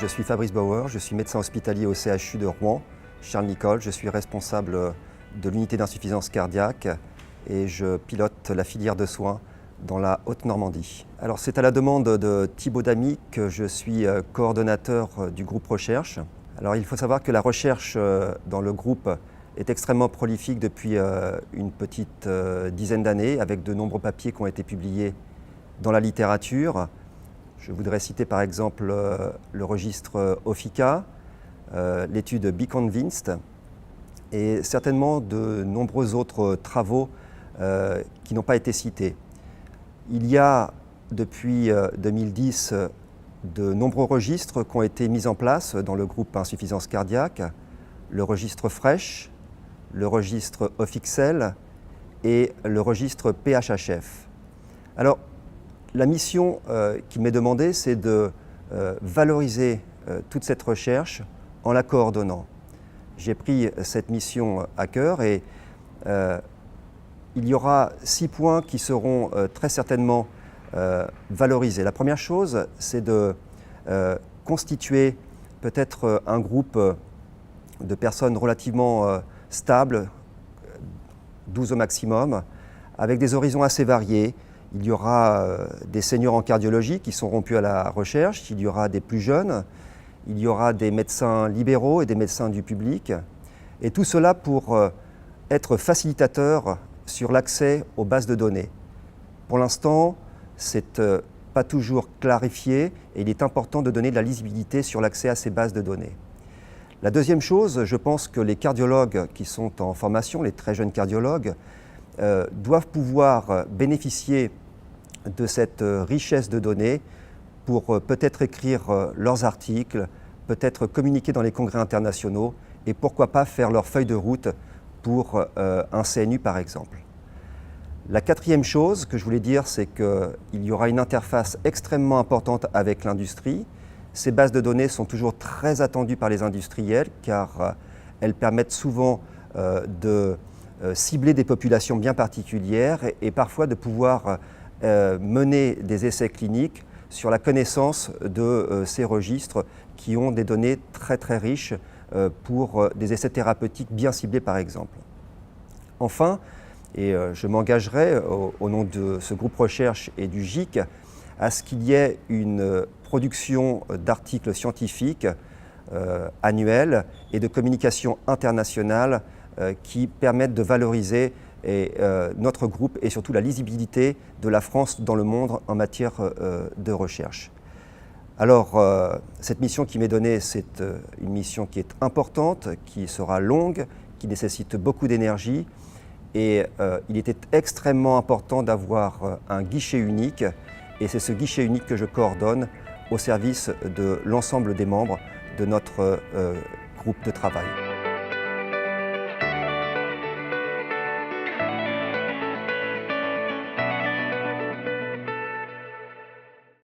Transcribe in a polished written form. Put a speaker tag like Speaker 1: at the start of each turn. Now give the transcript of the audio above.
Speaker 1: Je suis Fabrice Bauer, je suis médecin hospitalier au CHU de Rouen, Charles Nicolle. Je suis responsable de l'unité d'insuffisance cardiaque et je pilote la filière de soins dans la Haute-Normandie. Alors c'est à la demande de Thibaut Damy que je suis coordonnateur du groupe recherche. Alors il faut savoir que la recherche dans le groupe est extrêmement prolifique depuis une petite dizaine d'années, avec de nombreux papiers qui ont été publiés dans la littérature. Je voudrais citer par exemple le registre OFICA, l'étude Be Convinced et certainement de nombreux autres travaux qui n'ont pas été cités. Il y a depuis 2010 de nombreux registres qui ont été mis en place dans le groupe insuffisance cardiaque, le registre FRESH, le registre OFIXEL et le registre PHHF. Alors, la mission qui m'est demandée, c'est de valoriser toute cette recherche en la coordonnant. J'ai pris cette mission à cœur et il y aura 6 points qui seront très certainement valorisés. La première chose, c'est de constituer peut-être un groupe de personnes relativement stables, 12 au maximum, avec des horizons assez variés. Il y aura des seniors en cardiologie qui sont rompus à la recherche, il y aura des plus jeunes, il y aura des médecins libéraux et des médecins du public. Et tout cela pour être facilitateur sur l'accès aux bases de données. Pour l'instant, c'est pas toujours clarifié et il est important de donner de la lisibilité sur l'accès à ces bases de données. La deuxième chose, je pense que les cardiologues qui sont en formation, les très jeunes cardiologues, doivent pouvoir bénéficier de cette richesse de données pour peut-être écrire leurs articles, peut-être communiquer dans les congrès internationaux et pourquoi pas faire leur feuille de route pour un CNU par exemple. La quatrième chose que je voulais dire, c'est qu'il y aura une interface extrêmement importante avec l'industrie. Ces bases de données sont toujours très attendues par les industriels car elles permettent souvent de cibler des populations bien particulières et parfois de pouvoir mener des essais cliniques sur la connaissance de ces registres qui ont des données très très riches pour des essais thérapeutiques bien ciblés par exemple. Enfin, et je m'engagerai au nom de ce groupe recherche et du GIC à ce qu'il y ait une production d'articles scientifiques annuels et de communication internationale qui permettent de valoriser notre groupe et surtout la lisibilité de la France dans le monde en matière de recherche. Alors, cette mission qui m'est donnée, c'est une mission qui est importante, qui sera longue, qui nécessite beaucoup d'énergie et il était extrêmement important d'avoir un guichet unique et c'est ce guichet unique que je coordonne au service de l'ensemble des membres de notre groupe de travail.